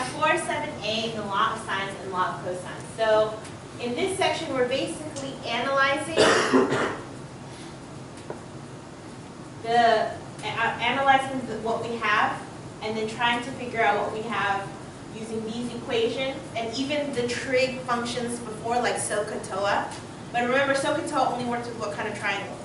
have 407A, the law of sines and law of cosines. So in this section, we're basically analyzing what we have, and then trying to figure out what we have using these equations, and even the trig functions before, like SOHCAHTOA. But remember, SOHCAHTOA only works with what kind of triangles?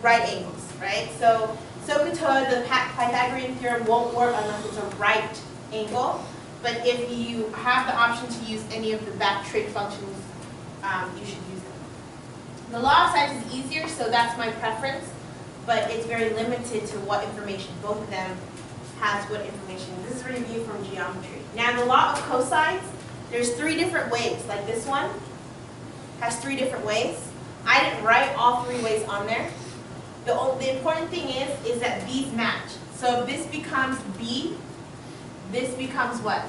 Right angles, right? So SOHCAHTOA, the Pythagorean theorem won't work unless it's a right angle. But if you have the option to use any of the back trig functions, you should use them. The law of sines is easier, so that's my preference. But it's very limited to what information. Both of them has what information. This is a review from geometry. Now, the law of cosines, there's 3 different ways. Like this one has 3 different ways. I didn't write all 3 ways on there. The important thing is that these match. So if this becomes B, this becomes what?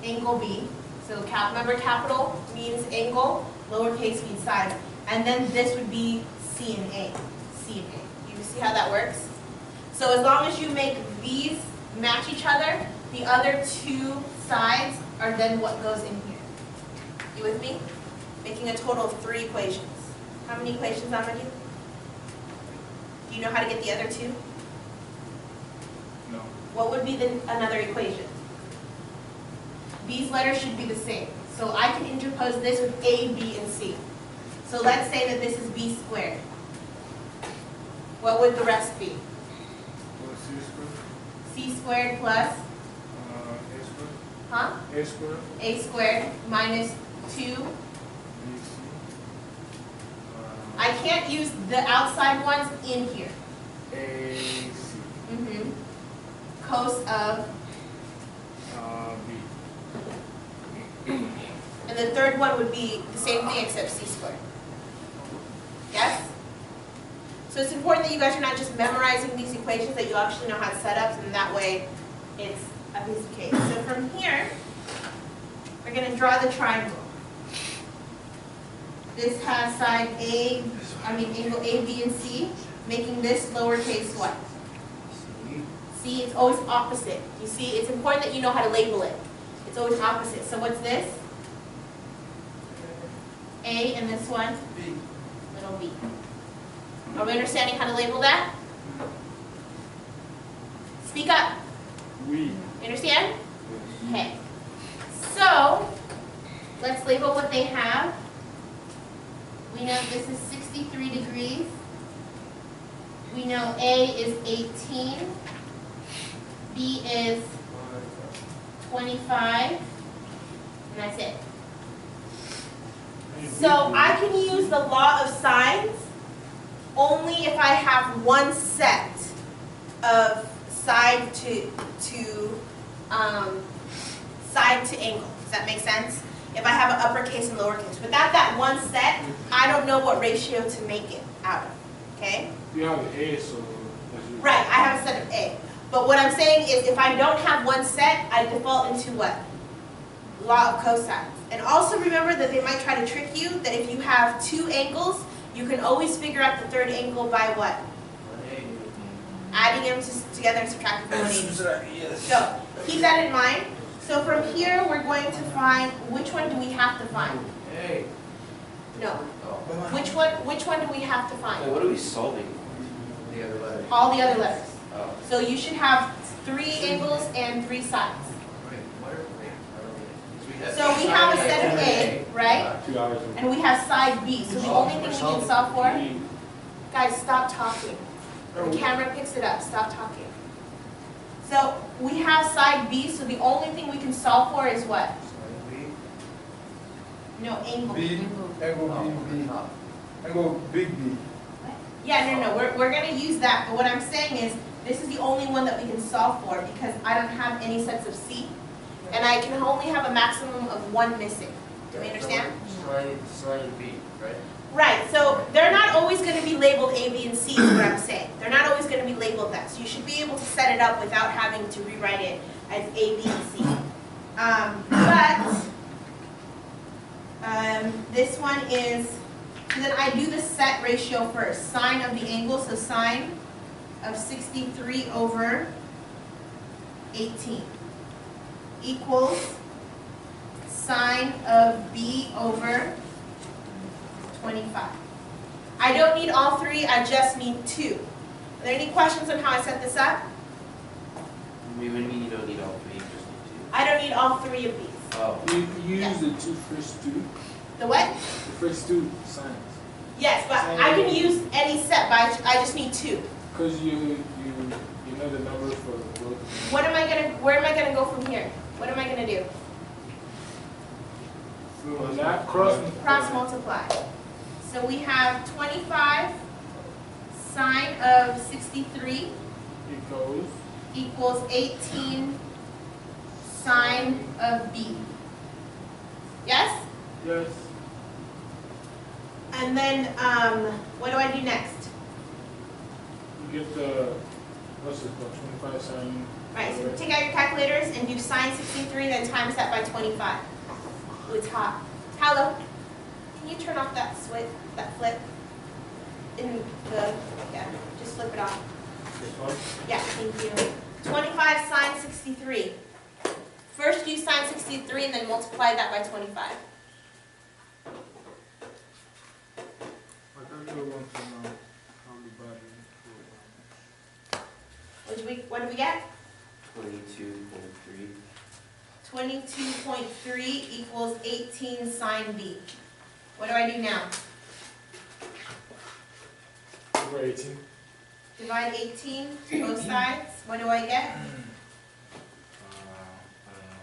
Angle B. So remember, capital means angle, lowercase means side. And then this would be C and A. C and A. You see how that works? So as long as you make these match each other, the other 2 sides are then what goes in here. You with me? Making a total of 3 equations. How many equations, Amadou? Do you know how to get the other 2? No. What would be another equation? These letters should be the same. So I can interpose this with A, B, and C. So let's say that this is B squared. What would the rest be? C squared plus? A squared. Huh? A squared. A squared minus 2. I can't use the outside ones in here. AC. Cos of? B. And the third one would be the same thing except C squared. Yes? So it's important that you guys are not just memorizing these equations, that you actually know how to set up, and that way it's a piece of cake. So from here, we're going to draw the triangle. This has side angle A, B, and C, making this lowercase what? C, it's always opposite. You see, it's important that you know how to label it. It's always opposite. So what's this? A, and this one? B. Little b. Are we understanding how to label that? Speak up. We. You understand? Okay. So, let's label what they have. We know this is 63 degrees. We know A is 18. B is 25. And that's it. So I can use the law of sines only if I have one set of side to angle. Does that make sense? If I have an uppercase and lowercase. Without that one set, I don't know what ratio to make it out of. Okay? You have an A, so. Right, I have a set of A. But what I'm saying is if I don't have one set, I default into what? Law of cosines. And also remember that they might try to trick you, that if you have 2 angles, you can always figure out the third angle by what? Adding them together and subtracting from 180. So keep that in mind. So from here, we're going to find, which one do we have to find? A. No. Oh. Which one do we have to find? What are we solving? The other letters. All the other letters. Oh. So you should have 3 angles and 3 sides. Wait, what are we? So we have a set of A, right? 2 hours. And we have side B. So the only thing we can solve for, guys, stop talking. The camera picks it up. Stop talking. So we have side B, so the only thing we can solve for is what? No, angle. B, angle B, B. Angle big B. Yeah, no, we're going to use that. But what I'm saying is, this is the only one that we can solve for because I don't have any sets of C. And I can only have a maximum of 1 missing. Do we understand? Sine B, right? Right, so they're not always going to be labeled A, B, and C is what I'm saying. They're not always going to be labeled that. So you should be able to set it up without having to rewrite it as A, B, and C. This one is, so then I do the set ratio first. Sine of the angle, so sine of 63 over 18 equals sine of B over 25. I don't need all three, I just need two. Are there any questions on how I set this up? We would mean you don't need all three, you just need I don't need all three of these. two. Oh. You use the first two, The what? the first two signs. Yes, but I can use any set, but I just need two. Because you know the numbers for both. Where am I gonna go from here? What am I gonna do? From that cross Multiply. So we have 25 sine of 63 it goes. equals 18 sine of B. Yes? Yes. And then, what do I do next? You get the, what's it called, 25 sign. Right, so take out your calculators and do sine 63, then times that by 25. Ooh, it's hot. Hello, can you turn off that flip? In the, yeah, just flip it off. This one? Yeah, thank you. 25 sine 63. First do sine 63 and then multiply that by 25. I thought you were going from how the battery. What did we get? 22.3. 22.3 equals 18 sine B. What do I do now? Over 18. Divide 18 to both sides. What do I get? I don't know.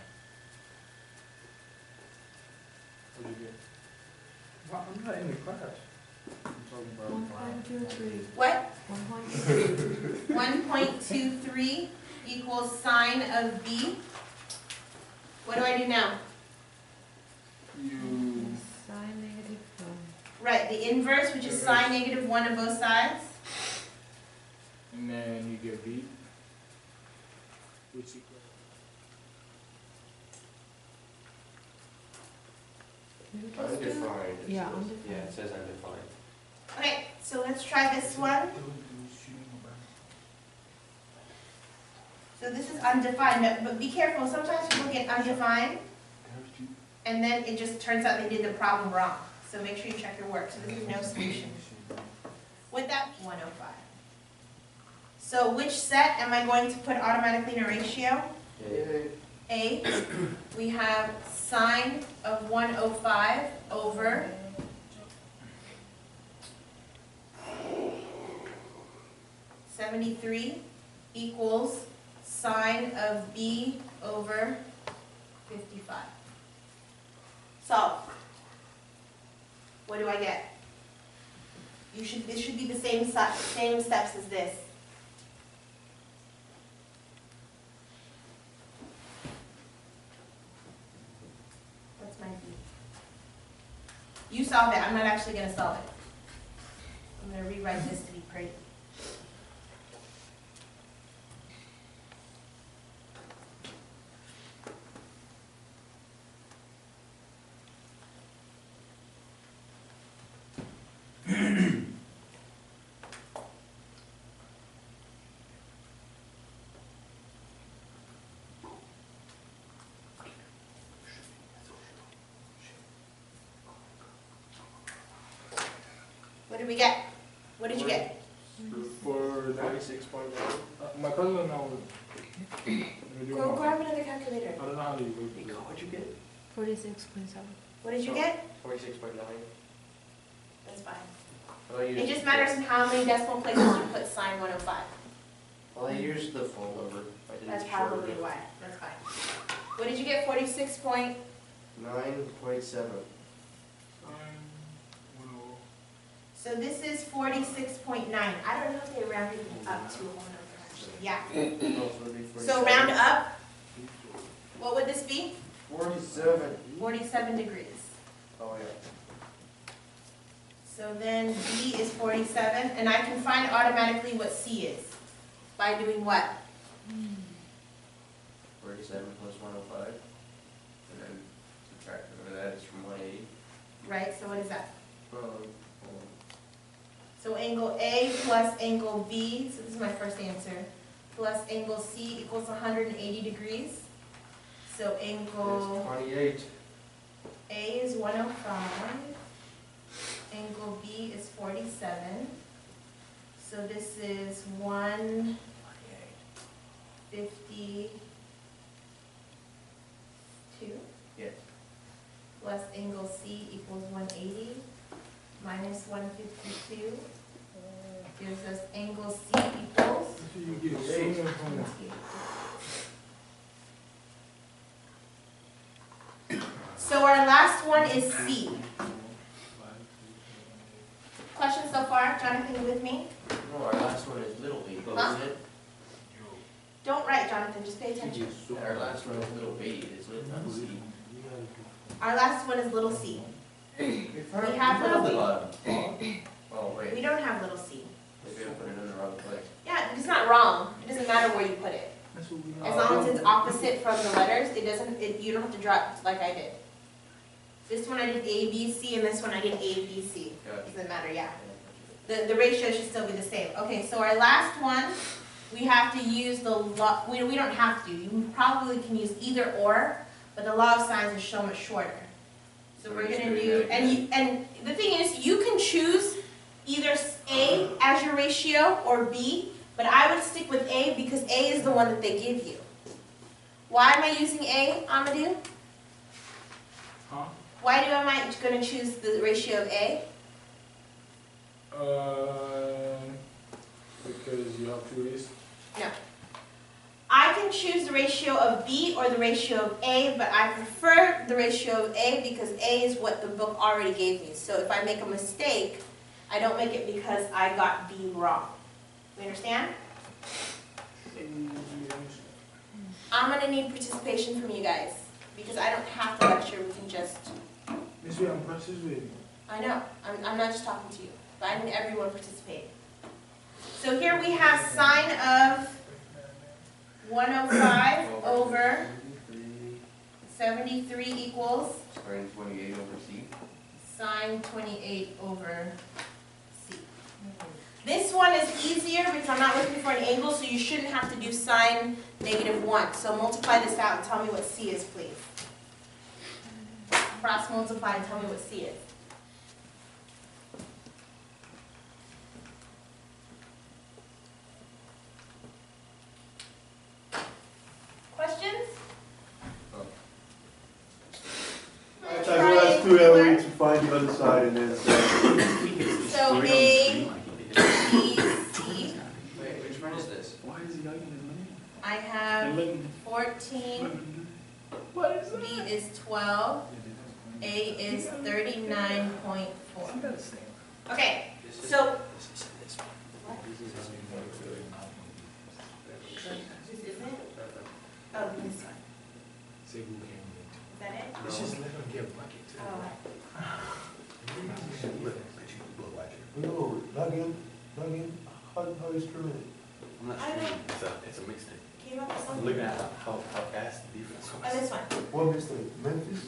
What do you get? Well, I'm not in the class. I'm talking about 1.23. What? 1.23. 1.23 equals sine of B. What do I do now? you. Sine negative 1. Right, the inverse, which is sine negative 1 on both sides. And then you get B, which equals. Undefined. Yeah, Yeah, undefined. it says undefined. Okay, so let's try this one. So this is undefined, but be careful, sometimes people get undefined, and then it just turns out they did the problem wrong. So make sure you check your work, so this is no solution. Would that be 105? So which set am I going to put automatically in a ratio? A. We have sine of 105 over 73 equals sine of B over 55. Solve. What do I get? This should be the same steps as this. What's my B? You solve it. I'm not actually going to solve it. I'm going to rewrite this to be pretty. What did we get? What did you get? For 46.9. my cousin and I was. Go grab another calculator. I don't know how you work Nico, it. what'd you get? 46.7. What did you get? 46.9. That's fine. Well, I It used- just matters in how many decimal places you put sine 105. Well, I used the full number. I didn't That's shorten probably it. why. That's fine. What did you get? 46 point? 9.7. So this is 46.9. I don't know if they rounded it up to a whole number actually. Yeah. Oh, so it'd be So 47. round up. What would this be? 47. 47 degrees. Oh, yeah. So then B is 47, and I can find automatically what C is. By doing what? 47 plus 105. And then subtract over that is from 180. Right, so what is that? Hold on. So angle A plus angle B, so this is my first answer, plus angle C equals 180 degrees. So angle It's 28. A is 105, angle B is 47. So this is 152 Yes. plus angle C equals 180 minus 152 gives us angle C equals So you get so much homework. So our last one is C. Questions so far? Jonathan, you with me? No, our last one is little b, Huh? isn't it? Don't write, Jonathan, just pay attention. Our last one is little b, isn't it, not c? Our last one is little c. We have little b. Oh, We wait, don't have little c. maybe I put it in the wrong place. Yeah, it's not wrong. It doesn't matter where you put it. That's what we As long as it's opposite from the letters, it doesn't, you don't have to draw it like I did. This one I did A, B, C, and this one I did A, B, C. Gotcha. Doesn't matter, yeah. The ratio should still be the same. Okay, so our last one, we have to use the law, we don't have to. You probably can use either or, but the law of sines is so much shorter. So we're gonna do, and the thing is, you can choose either A as your ratio or B, but I would stick with A because A is the one that they give you. Why am I using A, Amadou? Huh? Why am I gonna choose the ratio of A? Because you have two A's. No. I can choose the ratio of B or the ratio of A, but I prefer the ratio of A because A is what the book already gave me. So if I make a mistake, I don't make it because I got B wrong. You understand? I'm gonna need participation from you guys because I don't have to lecture, we can just, This way I'm participating. I know, I'm not just talking to you, but I need everyone to participate. So here we have sine of 105 over 73 equals Sine 28 over c. sine 28 over c. This one is easier because I'm not looking for an angle, so you shouldn't have to do sine -1. So multiply this out and tell me what c is, please. Cross multiply and tell me what c is. Questions? Pythagoras threw Ellie to find the other side and then say, So A, B, C. Wait, which one is this? Why is he arguing his money? I have 14, What is B is 12, A is 39.4. Okay, so. This isn't? Oh, this one. Say who can Is that it? Let's just let him get a bucket too. Oh. no, not again. How is true? I'm not I sure. know. It's a mixtape. Came up with I'm something. looking at how fast the defense Oh, was. this one. What mistake? Memphis?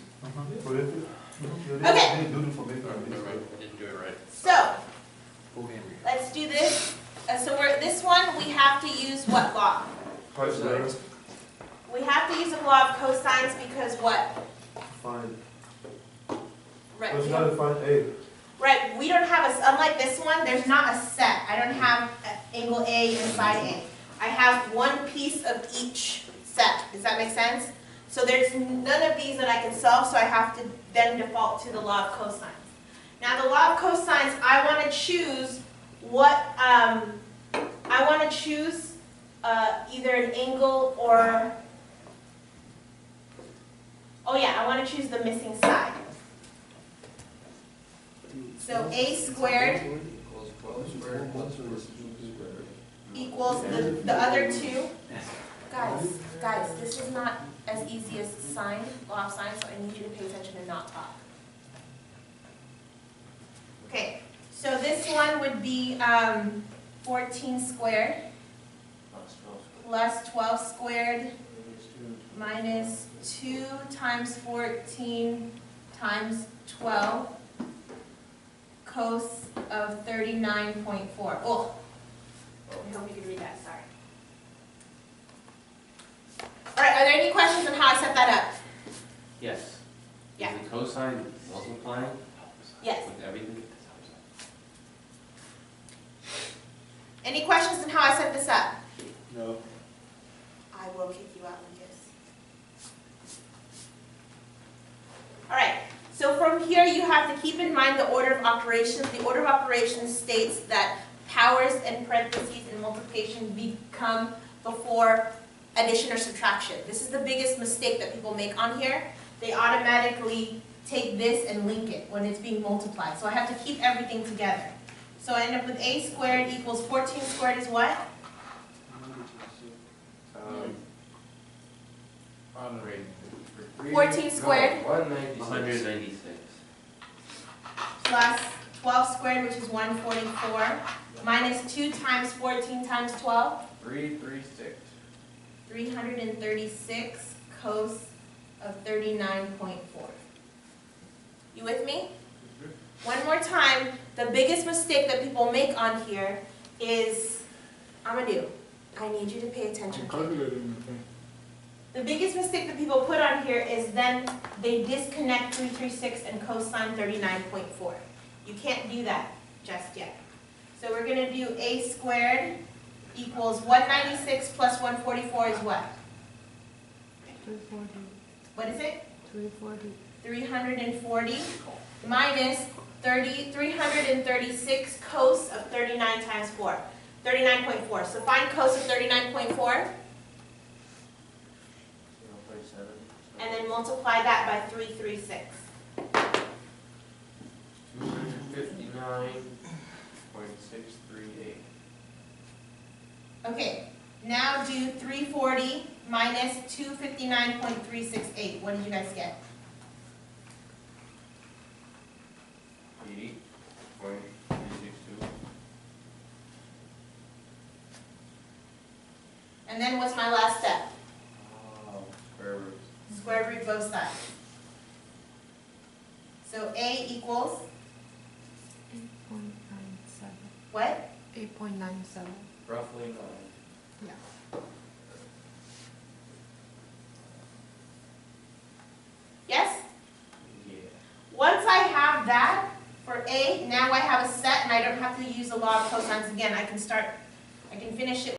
For Memphis? Okay. They do it for Memphis. I didn't do it right. So, Full hand read. let's do this. So this one, we have to use what law? Cosines. We have to use the law of cosines because what? Fine. Right. But you gotta find A. Right, we don't have unlike this one, there's not a set. I don't have angle A and side A. I have one piece of each set. Does that make sense? So there's none of these that I can solve, so I have to then default to the law of cosines. Now the law of cosines, I want to choose what, I want to choose either an angle or, oh yeah, I want to choose the missing side. So A squared Equals 12 squared plus 4 squared. equals the other two. Guys, this is not as easy as sine, law of sine, so I need you to pay attention and not talk. Okay, so this one would be 14 squared Plus 12 squared. plus 12 squared Minus 2. minus 2 times 14 times 12 cos of 39.4. Oh, I hope you can read that, sorry. All right, are there any questions on how I set that up? Yes. Yeah. Is the cosine multiplying Yes. with everything? Any questions on how I set this up? No. I will kick you out, Lucas. All right, so from here you have to keep in mind the order of operations. The order of operations states that powers and parentheses and multiplication become before addition or subtraction. This is the biggest mistake that people make on here. They automatically take this and link it when it's being multiplied. So I have to keep everything together. So I end up with a squared equals 14 squared is what? Great. 14 squared. 196. Plus 12 squared, which is 144, minus 2 times 14 times 12, 336. 336 cos of 39.4. You with me? One more time, the biggest mistake that people make on here is, Amadou, I need you to pay attention. The biggest mistake that people put on here is then they disconnect 336 and cosine 39.4. You can't do that just yet. So we're going to do a squared equals 196 plus 144 is what? 340. What is it? 340. 340 minus 336 cos of 39 times 4. 39.4. So find cos of 39.4 and then multiply that by 336. 259.638. Okay, now do 340 minus 259.368. What did you guys get? 80.362. And then what's my last step? Square root. Square root both sides. So A equals 8.97. what? 8.97. Roughly 9. Yeah. Yes? Yeah. Once I have that for A, now I have a set and I don't have to use the law of cosines again. I can finish it